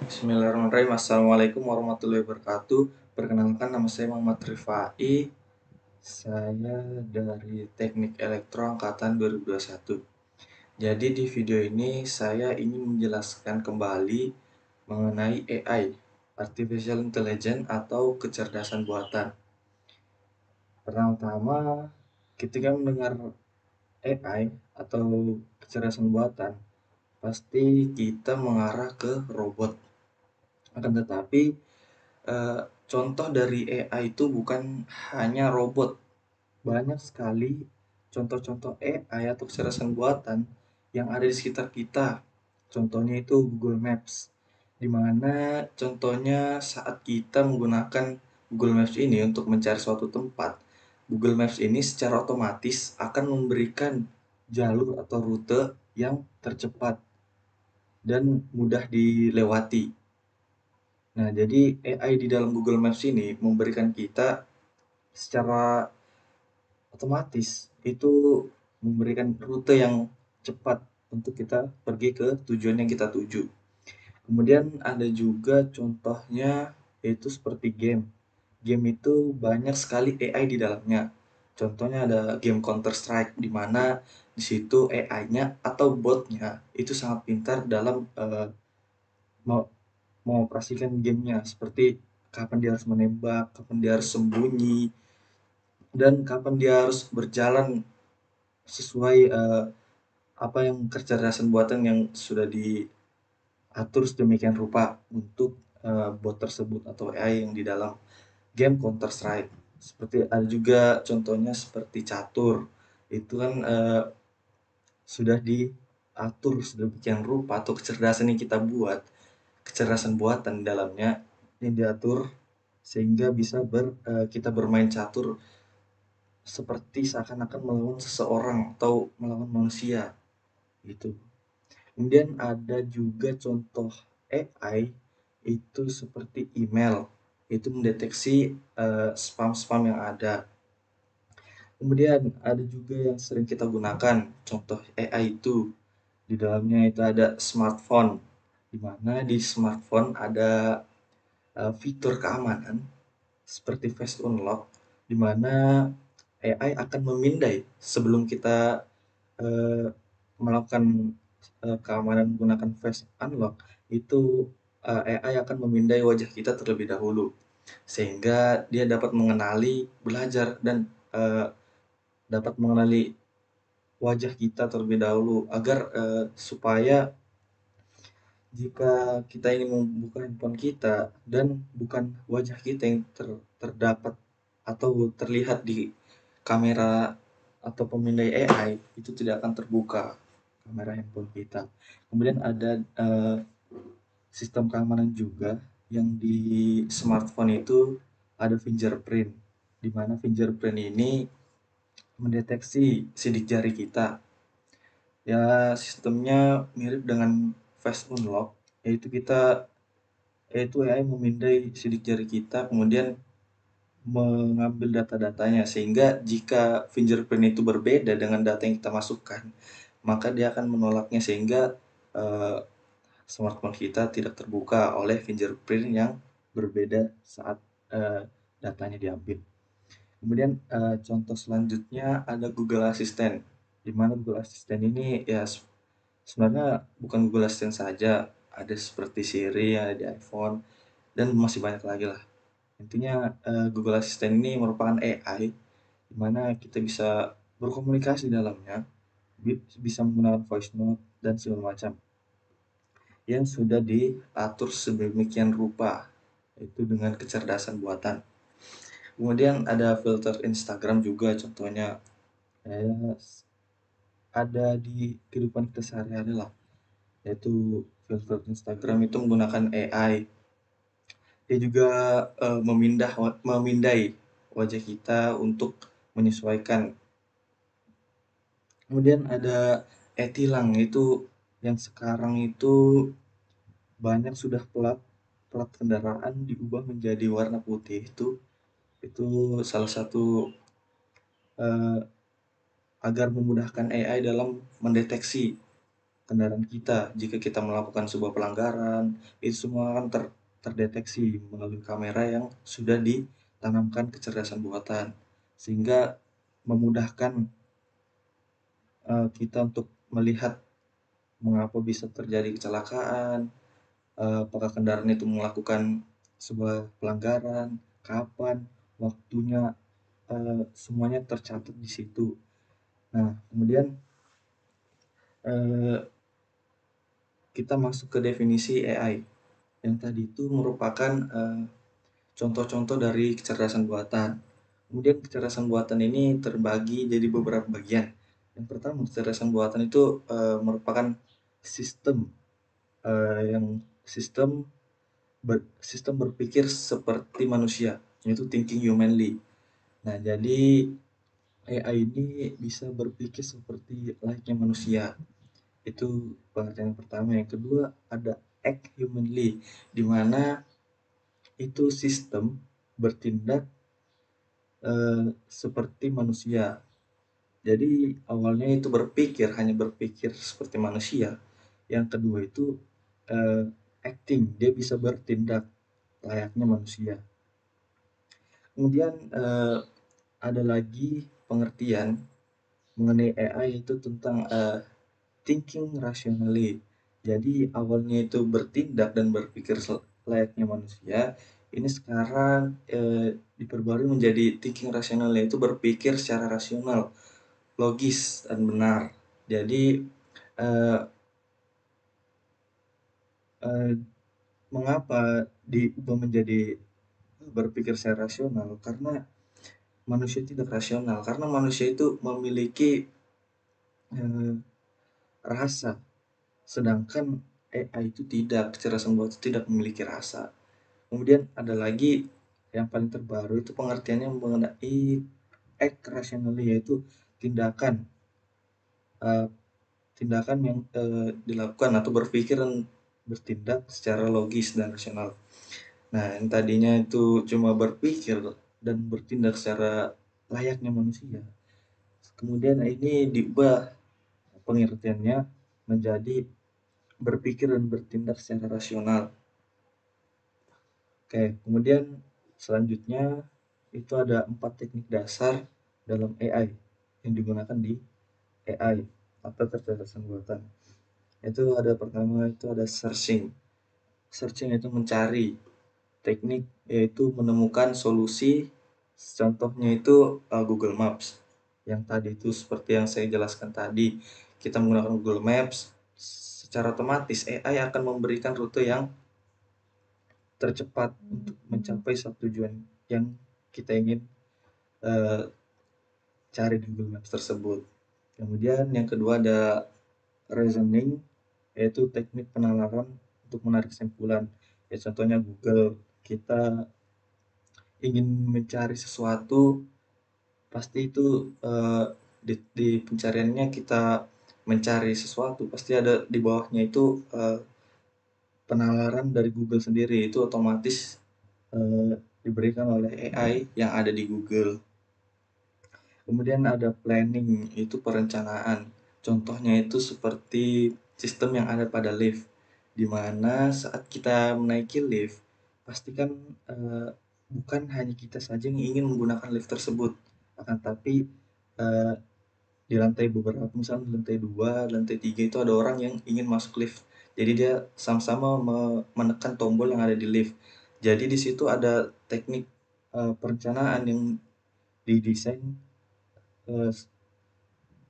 Bismillahirrahmanirrahim. Assalamualaikum warahmatullahi wabarakatuh. Perkenalkan, nama saya Muhammad Rifai. Saya dari Teknik Elektro Angkatan 2021. Jadi di video ini saya ingin menjelaskan kembali mengenai AI, Artificial Intelligence atau kecerdasan buatan. Pertama-tama, ketika mendengar AI atau kecerdasan buatan, pasti kita mengarah ke robot. Akan tetapi, contoh dari AI itu bukan hanya robot. Banyak sekali contoh-contoh AI atau kecerdasan buatan yang ada di sekitar kita. Contohnya itu Google Maps, di mana contohnya saat kita menggunakan Google Maps ini untuk mencari suatu tempat, Google Maps ini secara otomatis akan memberikan jalur atau rute yang tercepat dan mudah dilewati. Nah, jadi AI di dalam Google Maps ini memberikan kita secara otomatis itu memberikan rute yang cepat untuk kita pergi ke tujuan yang kita tuju. Kemudian ada juga contohnya yaitu seperti game. Game itu banyak sekali AI di dalamnya. Contohnya ada game Counter Strike di mana di situ AI-nya atau botnya itu sangat pintar dalam mau mengoperasikan gamenya, seperti kapan dia harus menembak, kapan dia harus sembunyi, dan kapan dia harus berjalan sesuai apa yang kecerdasan buatan yang sudah diatur sedemikian rupa untuk bot tersebut atau AI yang di dalam game Counter Strike. Seperti ada juga contohnya seperti catur, itu kan sudah diatur sedemikian rupa atau kecerdasan yang kita buat, kecerdasan buatan di dalamnya yang diatur sehingga bisa kita bermain catur seperti seakan-akan melawan seseorang atau melawan manusia gitu. Kemudian ada juga contoh AI itu seperti email, itu mendeteksi spam-spam yang ada. Kemudian ada juga yang sering kita gunakan contoh AI itu, di dalamnya itu ada smartphone, di mana di smartphone ada fitur keamanan seperti face unlock, di mana AI akan memindai sebelum kita eh, melakukan keamanan menggunakan face unlock. Itu AI akan memindai wajah kita terlebih dahulu sehingga dia dapat mengenali, belajar, dan eh, dapat mengenali wajah kita terlebih dahulu agar supaya jika kita ingin membuka handphone kita dan bukan wajah kita yang terdapat atau terlihat di kamera atau pemindai AI, itu tidak akan terbuka kamera handphone kita. Kemudian ada sistem keamanan juga yang di smartphone itu ada fingerprint, di mana fingerprint ini mendeteksi sidik jari kita. Ya, sistemnya mirip dengan face unlock, yaitu AI memindai sidik jari kita, kemudian mengambil data-datanya, sehingga jika fingerprint itu berbeda dengan data yang kita masukkan, maka dia akan menolaknya sehingga eh, smartphone kita tidak terbuka oleh fingerprint yang berbeda saat eh, datanya diambil. Kemudian contoh selanjutnya ada Google Assistant, di mana Google Assistant ini ya sebenarnya bukan Google Assistant saja, ada seperti Siri yang ada di iPhone dan masih banyak lagi lah. Intinya Google Assistant ini merupakan AI di mana kita bisa berkomunikasi dalamnya, bisa menggunakan voice note dan segala macam yang sudah diatur sedemikian rupa, itu dengan kecerdasan buatan. Kemudian ada filter Instagram juga contohnya, eh, ada di kehidupan kita sehari-hari lah, yaitu filter Instagram itu menggunakan AI. Dia juga memindai wajah kita untuk menyesuaikan. Kemudian ada e-tilang, itu yang sekarang itu banyak sudah plat plat kendaraan diubah menjadi warna putih. Itu salah satu eh, agar memudahkan AI dalam mendeteksi kendaraan kita. Jika kita melakukan sebuah pelanggaran, itu semua akan terdeteksi melalui kamera yang sudah ditanamkan kecerdasan buatan, sehingga memudahkan kita untuk melihat mengapa bisa terjadi kecelakaan, apakah kendaraan itu melakukan sebuah pelanggaran, kapan, waktunya, semuanya tercatat di situ. Nah, kemudian eh, kita masuk ke definisi AI. Yang tadi itu merupakan contoh-contoh dari kecerdasan buatan. Kemudian kecerdasan buatan ini terbagi jadi beberapa bagian. Yang pertama, kecerdasan buatan itu merupakan sistem yang sistem berpikir seperti manusia, yaitu thinking humanly. Nah, jadi AI ini bisa berpikir seperti layaknya manusia. Itu pengertian yang pertama. Yang kedua, ada act humanly, di mana itu sistem bertindak seperti manusia. Jadi awalnya itu hanya berpikir seperti manusia. Yang kedua itu eh, acting, dia bisa bertindak layaknya manusia. Kemudian ada lagi pengertian mengenai AI itu tentang thinking rationally. Jadi awalnya itu bertindak dan berpikir layaknya manusia, ini sekarang diperbarui menjadi thinking rational, yaitu berpikir secara rasional, logis dan benar. Jadi eh, eh, mengapa diubah menjadi berpikir secara rasional? Karena manusia tidak rasional, karena manusia itu memiliki eh, rasa, sedangkan AI itu tidak, kecerdasan buatan tidak memiliki rasa. Kemudian ada lagi yang paling terbaru itu pengertiannya mengenai act rationally, yaitu tindakan eh, tindakan yang dilakukan atau berpikir dan bertindak secara logis dan rasional. Nah, yang tadinya itu cuma berpikir dan bertindak secara layaknya manusia, kemudian ini diubah pengertiannya menjadi berpikir dan bertindak secara rasional. Oke, kemudian selanjutnya itu ada 4 teknik dasar dalam AI yang digunakan di AI atau kecerdasan buatan. Itu ada pertama itu ada searching. Searching itu mencari. Teknik yaitu menemukan solusi. Contohnya itu Google Maps. Yang tadi itu seperti yang saya jelaskan tadi, kita menggunakan Google Maps, secara otomatis AI akan memberikan rute yang tercepat untuk mencapai satu tujuan yang kita ingin uh, cari di Google Maps tersebut. Kemudian yang kedua ada reasoning, yaitu teknik penalaran untuk menarik kesimpulan. Ya contohnya Google, kita ingin mencari sesuatu, pasti itu di pencariannya kita mencari sesuatu, pasti ada di bawahnya itu penalaran dari Google sendiri, itu otomatis diberikan oleh AI yang ada di Google. Kemudian ada planning, itu perencanaan. Contohnya itu seperti sistem yang ada pada lift, di mana saat kita menaiki lift, pastikan eh, bukan hanya kita saja yang ingin menggunakan lift tersebut, akan tapi eh, di lantai beberapa, misalnya di lantai 2, lantai 3 itu ada orang yang ingin masuk lift. Jadi dia sama-sama menekan tombol yang ada di lift. Jadi di situ ada teknik perencanaan yang didesain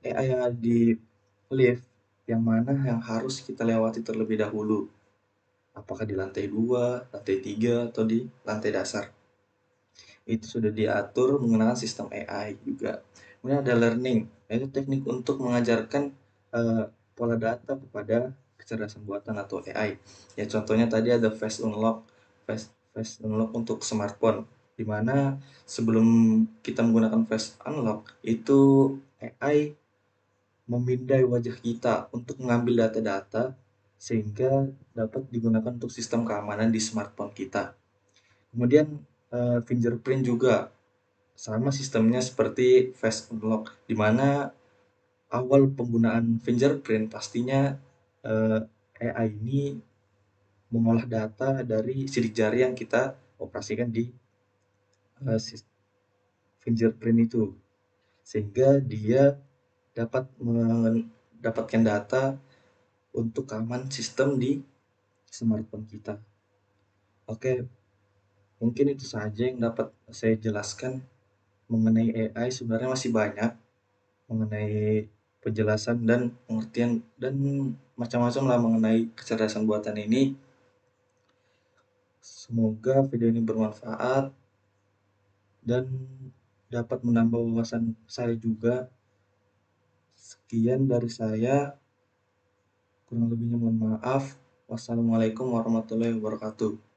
AI yang ada di lift, yang mana yang harus kita lewati terlebih dahulu. Apakah di lantai 2, lantai 3, atau di lantai dasar. Itu sudah diatur menggunakan sistem AI juga. Kemudian ada learning, yaitu teknik untuk mengajarkan uh, pola data kepada kecerdasan buatan atau AI. Ya contohnya tadi ada face unlock untuk smartphone, di mana sebelum kita menggunakan face unlock itu AI memindai wajah kita untuk mengambil data-data sehingga dapat digunakan untuk sistem keamanan di smartphone kita. Kemudian fingerprint juga sama sistemnya seperti face unlock, di mana awal penggunaan fingerprint pastinya AI ini mengolah data dari sidik jari yang kita operasikan di fingerprint itu, sehingga dia dapat mendapatkan data untuk keamanan sistem di smartphone kita. Oke, mungkin itu saja yang dapat saya jelaskan mengenai AI. Sebenarnya masih banyak mengenai penjelasan dan pengertian dan macam-macam lah mengenai kecerdasan buatan ini. Semoga video ini bermanfaat dan dapat menambah wawasan saya juga. Sekian dari saya, kurang lebihnya mohon maaf. Wassalamualaikum warahmatullahi wabarakatuh.